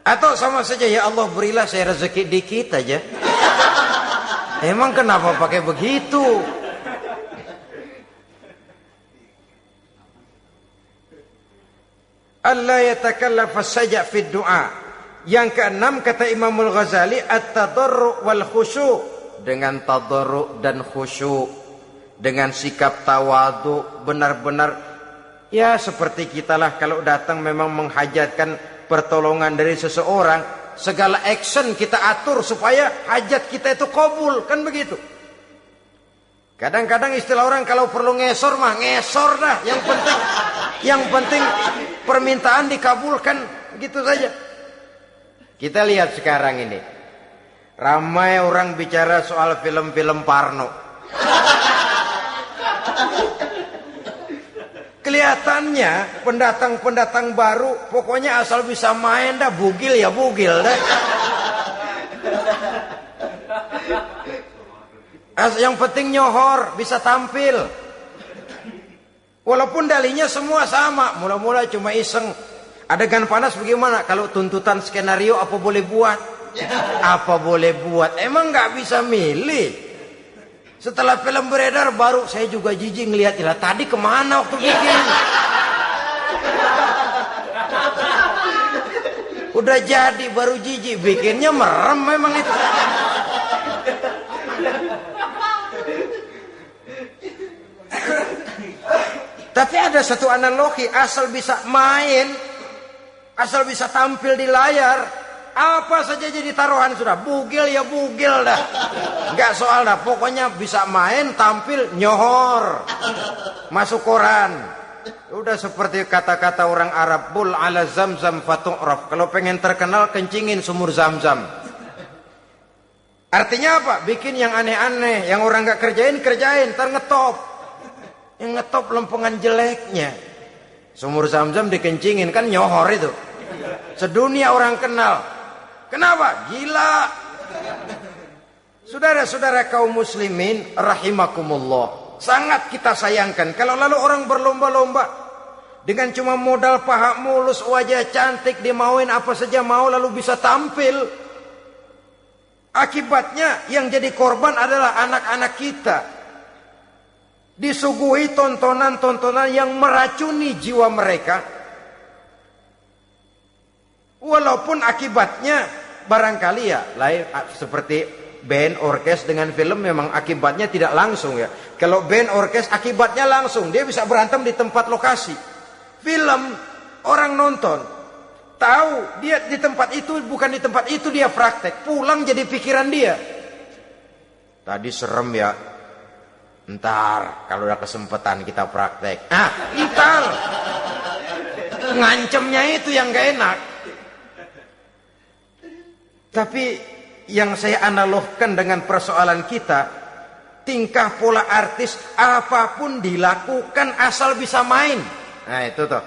Atau sama saja, ya Allah berilah saya rezeki dikit aja. Emang kenapa pakai begitu? Allah yatakallafa saja fi du'a. Yang keenam kata Imam Al-Ghazali, at-tadarru' wal khusyu'. Dengan tadarru' dan khusyu', dengan sikap tawadu, benar-benar ya seperti kita lah kalau datang memang menghajatkan pertolongan dari seseorang, segala action kita atur supaya hajat kita itu kabul, kan begitu. Kadang-kadang istilah orang kalau perlu ngesor mah ngesor dah, yang penting permintaan dikabulkan, gitu saja. Kita lihat sekarang ini, ramai orang bicara soal film-film Parno. Kelihatannya pendatang-pendatang baru, pokoknya asal bisa main dah, bugil ya bugil dah. Yang penting nyohor, bisa tampil. Walaupun dalihnya semua sama, mula-mula cuma iseng. Adegan panas bagaimana? Kalau tuntutan skenario apa boleh buat? Apa boleh buat? Emang nggak bisa milih. Setelah film beredar baru saya juga jijik ngeliat, lah tadi kemana waktu bikin? Udah jadi baru jijik, bikinnya merem memang itu. Tapi ada satu analogi, asal bisa main, asal bisa tampil di layar, apa saja jadi taruhan sudah. Bugil ya bugil dah, nggak soal dah, pokoknya bisa main, tampil, nyohor, masuk koran. Udah seperti kata-kata orang Arab, bul ala zamzam fatu'raf. Kalau pengen terkenal kencingin sumur Zamzam. Artinya apa? Bikin yang aneh-aneh, yang orang nggak kerjain, ntar ngetop. Yang ngetop lempengan jeleknya. Sumur Zamzam dikencingin, kan nyohor itu. Sedunia orang kenal. Kenapa? Gila. Saudara-saudara kaum muslimin rahimakumullah, sangat kita sayangkan kalau lalu orang berlomba-lomba dengan cuma modal paha mulus, wajah cantik, dimauin apa saja mau, lalu bisa tampil. Akibatnya yang jadi korban adalah anak-anak kita. Disuguhi tontonan-tontonan yang meracuni jiwa mereka. Walaupun akibatnya barangkali ya lain, seperti band orkes dengan film memang akibatnya tidak langsung ya. Kalau band orkes akibatnya langsung, dia bisa berantem di tempat lokasi. Film orang nonton tahu dia di tempat itu, bukan di tempat itu dia praktek, pulang jadi pikiran dia. Tadi serem ya, ntar kalau udah kesempatan kita praktek. Ntar ngancemnya itu yang gak enak. Tapi yang saya analogkan dengan persoalan kita, tingkah pola artis apapun dilakukan asal bisa main. Nah itu tuh,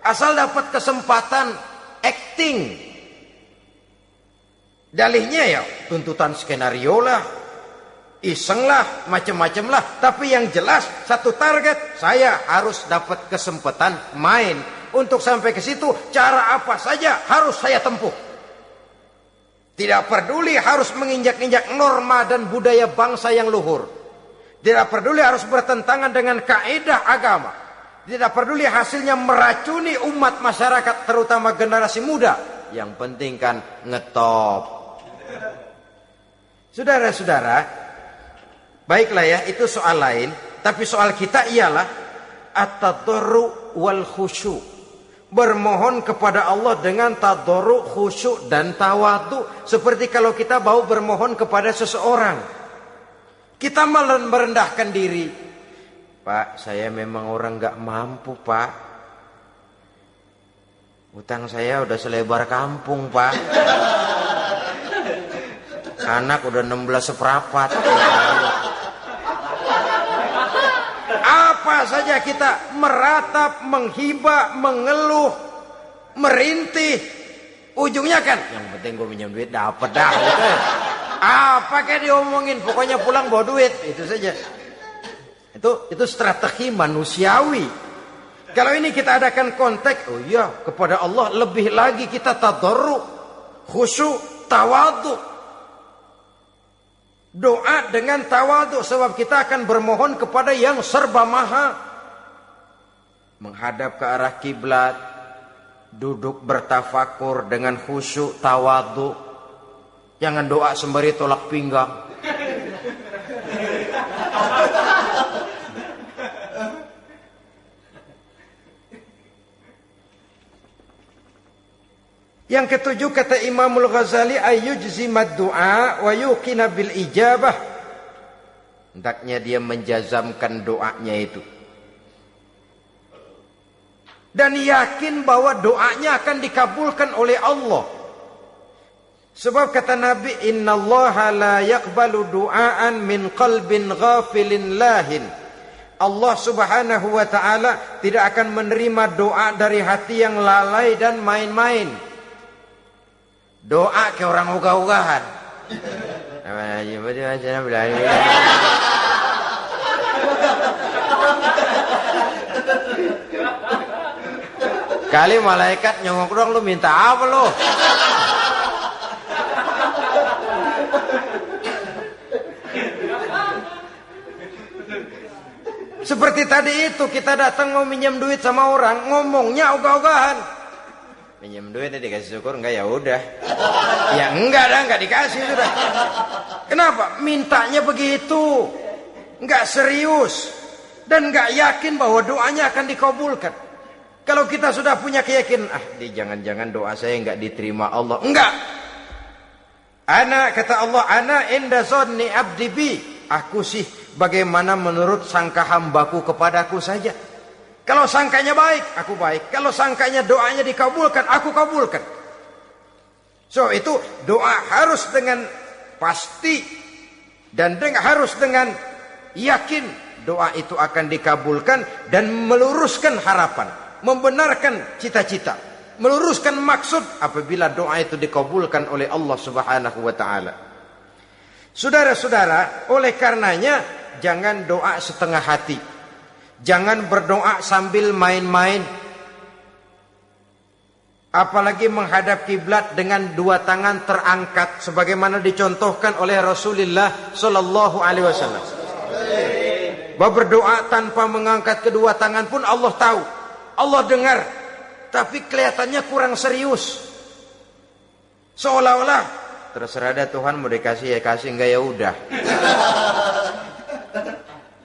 asal dapat kesempatan acting. Dalihnya ya tuntutan skenario lah. iseng lah, macam-macam lah. Tapi yang jelas satu target, saya harus dapat kesempatan main. Untuk sampai ke situ, cara apa saja harus saya tempuh. Tidak peduli harus menginjak-injak norma dan budaya bangsa yang luhur. Tidak peduli harus bertentangan dengan kaidah agama. Tidak peduli hasilnya meracuni umat masyarakat, terutama generasi muda. Yang penting kan ngetop. Saudara-saudara, baiklah ya, itu soal lain. Tapi soal kita ialah at-tadarru wal khusyu. Bermohon kepada Allah dengan tadarru, khusyuk dan tawadhu. Seperti kalau kita mau bermohon kepada seseorang, kita malah merendahkan diri. Pak, saya memang orang gak mampu, Pak. Utang saya udah selebar kampung, Pak. Anak udah 16 seperempat. Apa saja kita meratap, menghibah, mengeluh, merintih. Ujungnya kan, yang penting gue minjem duit dapet dah. Gitu. Apa kayak diomongin, pokoknya pulang bawa duit. Itu saja. Itu strategi manusiawi. Kalau ini kita adakan konteks, oh iya, kepada Allah lebih lagi kita tadarru, khusyuk, tawadhu. Doa dengan tawadhu, sebab kita akan bermohon kepada yang serba maha. Menghadap ke arah kiblat, duduk bertafakur dengan khusyuk, tawadhu. Jangan doa sembari tolak pinggang. Yang ketujuh, kata Imamul Ghazali, ayyujzimad du'a wa yuqina bil ijabah. Hendaknya dia menjazamkan doanya itu. Dan yakin bahwa doanya akan dikabulkan oleh Allah. Sebab kata Nabi, innallaha la yaqbalu du'aan min qalbin ghafilin lahin. Allah subhanahu wa ta'ala tidak akan menerima doa dari hati yang lalai dan main-main. Doa ke orang ugah-ugahan. Kali malaikat nyongok dong, lu minta apa lu? Seperti tadi itu, kita datang mau minjem duit sama orang, ngomongnya ogah-ogahan. Minjem duitnya dikasih syukur, enggak ya udah. Ya enggak dah, enggak dikasih sudah. Kenapa? Mintanya begitu. Enggak serius. Dan enggak yakin bahwa doanya akan dikabulkan. Kalau kita sudah punya keyakinan, jangan-jangan doa saya enggak diterima Allah. Enggak. Kata Allah, ana inda zanni abdi bi. Aku sih bagaimana menurut sangka hambaku kepadaku saja. Kalau sangkanya baik, aku baik. Kalau sangkanya doanya dikabulkan, aku kabulkan. So itu doa harus dengan pasti. Dan harus dengan yakin doa itu akan dikabulkan. Dan meluruskan harapan. Membenarkan cita-cita. Meluruskan maksud apabila doa itu dikabulkan oleh Allah subhanahu wa ta'ala. Saudara-saudara, oleh karenanya jangan doa setengah hati. Jangan berdoa sambil main-main. Apalagi menghadap kiblat dengan dua tangan terangkat sebagaimana dicontohkan oleh Rasulullah sallallahu alaihi wasallam. Bahwa berdoa tanpa mengangkat kedua tangan pun Allah tahu. Allah dengar. Tapi kelihatannya kurang serius. Seolah-olah terserah dah Tuhan, mau dikasih ya kasih, enggak ya udah.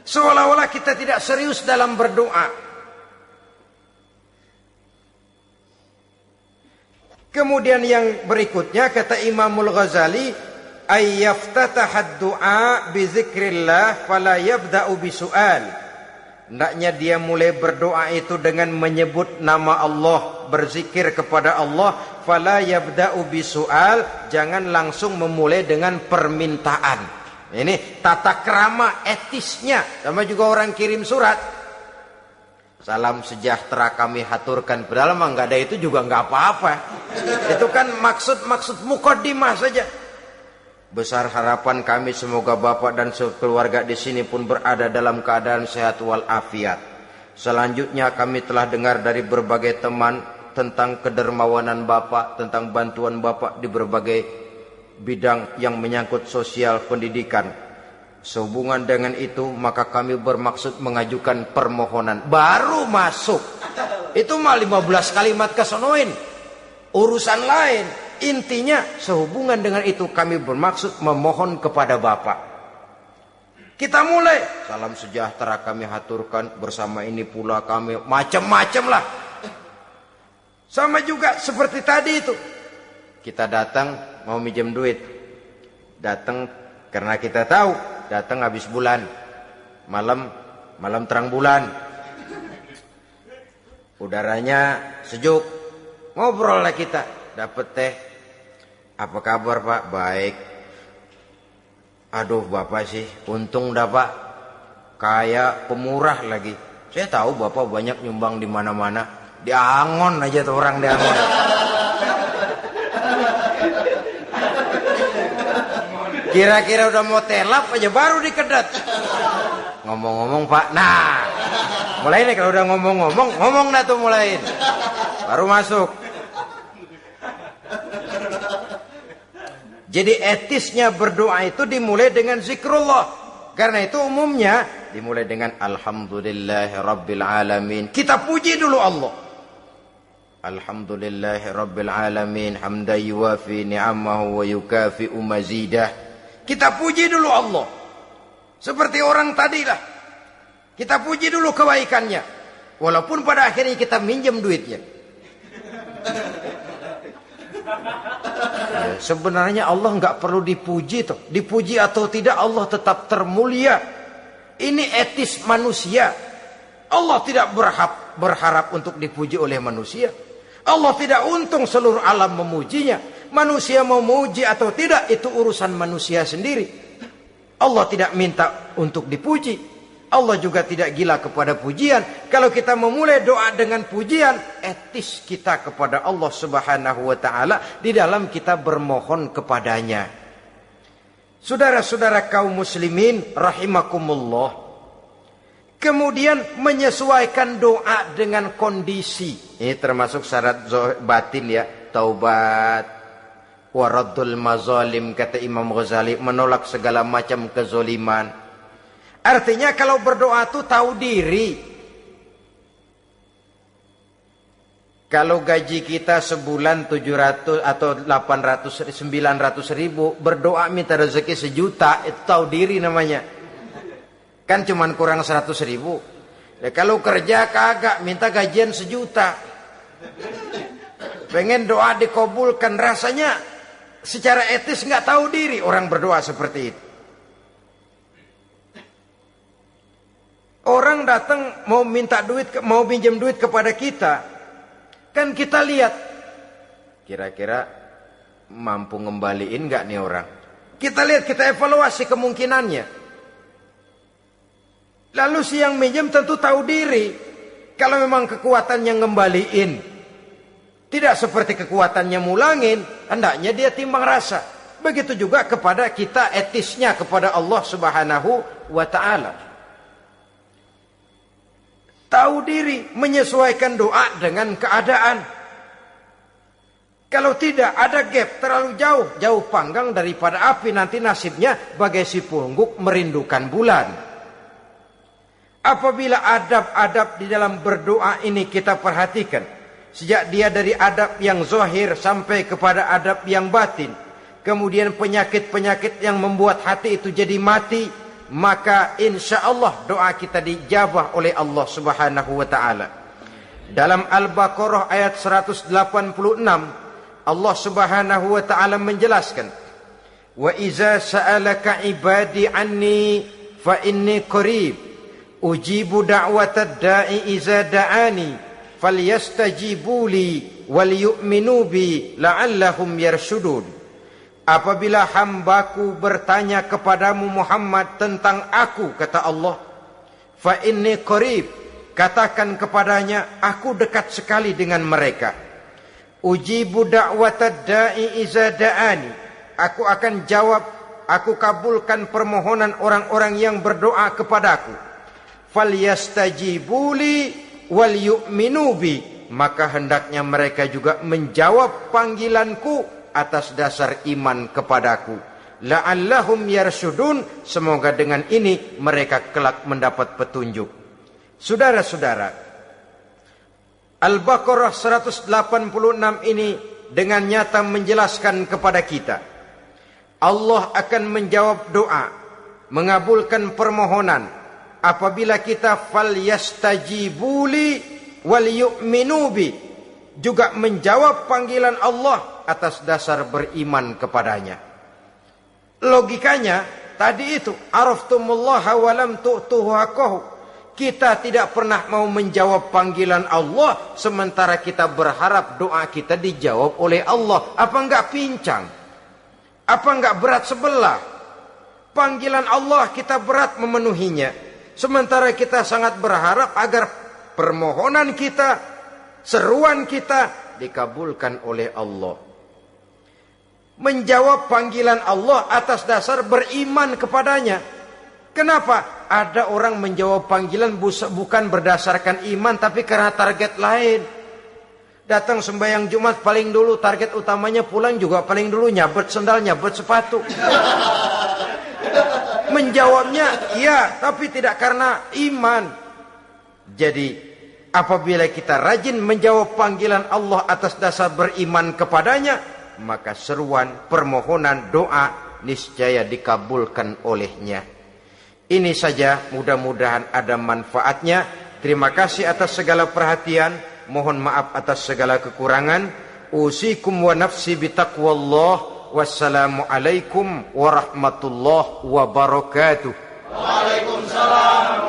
Seolah-olah kita tidak serius dalam berdoa. Kemudian yang berikutnya kata Imamul Ghazali, ayyaftataha du'a bi zikrillah fala yabda'u bi su'al. Hendaknya dia mulai berdoa itu dengan menyebut nama Allah, berzikir kepada Allah, fala yabda'u bi su'al, jangan langsung memulai dengan permintaan. Ini tata krama etisnya. Sama juga orang kirim surat, salam sejahtera kami haturkan. Padahal mah nggak ada itu juga nggak apa-apa. Itu kan maksud mukaddimah saja. Besar harapan kami semoga Bapak dan sekeluarga di sini pun berada dalam keadaan sehat walafiat. Selanjutnya kami telah dengar dari berbagai teman tentang kedermawanan Bapak, tentang bantuan Bapak di berbagai bidang yang menyangkut sosial pendidikan. Sehubungan dengan itu maka kami bermaksud mengajukan permohonan. Baru masuk itu mah 15 kalimat kesonoin, urusan lain. Intinya sehubungan dengan itu kami bermaksud memohon kepada Bapak. Kita mulai. Salam sejahtera kami haturkan, bersama ini pula kami macam-macam lah. Sama juga seperti tadi itu. Kita datang mau minjem duit. Datang karena kita tahu datang habis bulan. Malam terang bulan. Udaranya sejuk. Ngobrol lah kita. Dapat teh. Apa kabar Pak? Baik. Aduh Bapak sih, untung dah Pak. Kayak pemurah lagi. Saya tahu Bapak banyak nyumbang di mana-mana. Di Angon aja tuh orang di Angon. Kira-kira udah mau telap aja baru dikedat. Ngomong-ngomong Pak. Nah, mulai nih kalau udah ngomong dah tuh mulain. Baru masuk. Jadi etisnya berdoa itu dimulai dengan zikrullah. Karena itu umumnya dimulai dengan alhamdulillahirabbil alamin. Kita puji dulu Allah. Alhamdulillahirabbil alamin hamdan yuwafi ni'amahu wa yukafi'u mazidah. Kita puji dulu Allah. Seperti orang tadi lah. Kita puji dulu kebaikannya. Walaupun pada akhirnya kita minjem duitnya. Ya, sebenarnya Allah nggak perlu dipuji toh. Dipuji atau tidak Allah tetap termulia. Ini etis manusia. Allah tidak berharap untuk dipuji oleh manusia. Allah tidak untung seluruh alam memujinya. Manusia mau memuji atau tidak itu urusan manusia sendiri. Allah tidak minta untuk dipuji. Allah juga tidak gila kepada pujian. Kalau kita memulai doa dengan pujian, etis kita kepada Allah Subhanahu wa taala di dalam kita bermohon kepadanya. Saudara-saudara kaum muslimin rahimakumullah. Kemudian menyesuaikan doa dengan kondisi. Ini termasuk syarat batin ya, taubat, waraddul mazalim kata Imam Ghazali, menolak segala macam kezoliman. Artinya kalau berdoa itu tahu diri. Kalau gaji kita sebulan 700 atau 800 900 ribu, berdoa minta rezeki 1 juta, itu tahu diri namanya. Kan cuman kurang 100 ribu. Ya, kalau kerja kagak minta gajian 1 juta. Pengen doa dikabulkan, rasanya secara etis nggak tahu diri orang berdoa seperti itu. Orang datang mau minta duit, mau pinjam duit kepada kita. Kan kita lihat. Kira-kira mampu ngembaliin gak nih orang. Kita lihat, kita evaluasi kemungkinannya. Lalu si yang minjem tentu tahu diri. Kalau memang kekuatannya ngembaliin. Tidak seperti kekuatannya mulangin. Hendaknya dia timbang rasa. Begitu juga kepada kita etisnya kepada Allah Subhanahu wa ta'ala. Tahu diri, menyesuaikan doa dengan keadaan. Kalau tidak ada gap terlalu jauh panggang daripada api, nanti nasibnya bagai si pungguk merindukan bulan. Apabila adab-adab di dalam berdoa ini kita perhatikan, sejak dia dari adab yang zahir sampai kepada adab yang batin, kemudian penyakit-penyakit yang membuat hati itu jadi mati, maka insya Allah doa kita dijabah oleh Allah Subhanahu wa ta'ala. Dalam Al-Baqarah ayat 186 Allah Subhanahu wa ta'ala menjelaskan, wa iza sa'alaka ibadi anni fa inni qarib ujibu da'watad da'i iza da'ani falyastajibu li wal yu'minu bi la'allahum yarshudun. Apabila hambaku bertanya kepadamu Muhammad tentang aku, kata Allah, fa inni qarib, katakan kepadanya, aku dekat sekali dengan mereka. Ujibu da'watad da'i iza da'ani, aku akan jawab aku kabulkan permohonan orang-orang yang berdoa kepadaku. Falyastajibuli wal yu'minu bi, maka hendaknya mereka juga menjawab panggilanku atas dasar iman kepadaku. La'allahum yarsyudun, semoga dengan ini mereka kelak mendapat petunjuk. Saudara-saudara, Al-Baqarah 186 ini dengan nyata menjelaskan kepada kita, Allah akan menjawab doa, mengabulkan permohonan apabila kita falyastajibuli wal yu'minu bi, juga menjawab panggilan Allah atas dasar beriman kepadanya. Logikanya tadi itu, araftumullaha wa lam tu'tuhu haqqahu. Kita tidak pernah mau menjawab panggilan Allah sementara kita berharap doa kita dijawab oleh Allah. Apa enggak pincang? Apa enggak berat sebelah? Panggilan Allah kita berat memenuhinya, sementara kita sangat berharap agar permohonan kita, seruan kita dikabulkan oleh Allah. Menjawab panggilan Allah atas dasar beriman kepadanya. Kenapa? Ada orang menjawab panggilan bukan berdasarkan iman, tapi karena target lain. Datang sembahyang Jumat paling dulu, target utamanya pulang juga paling dulu nyabet sendal, nyabet sepatu. Menjawabnya iya, tapi tidak karena iman. Jadi apabila kita rajin menjawab panggilan Allah atas dasar beriman kepadanya, maka seruan, permohonan, doa niscaya dikabulkan olehnya. Ini saja, mudah-mudahan ada manfaatnya. Terima kasih atas segala perhatian. Mohon maaf atas segala kekurangan. Usikum wa nafsi bitaqwallah. Wassalamualaikum warahmatullahi wabarakatuh. Waalaikumsalam.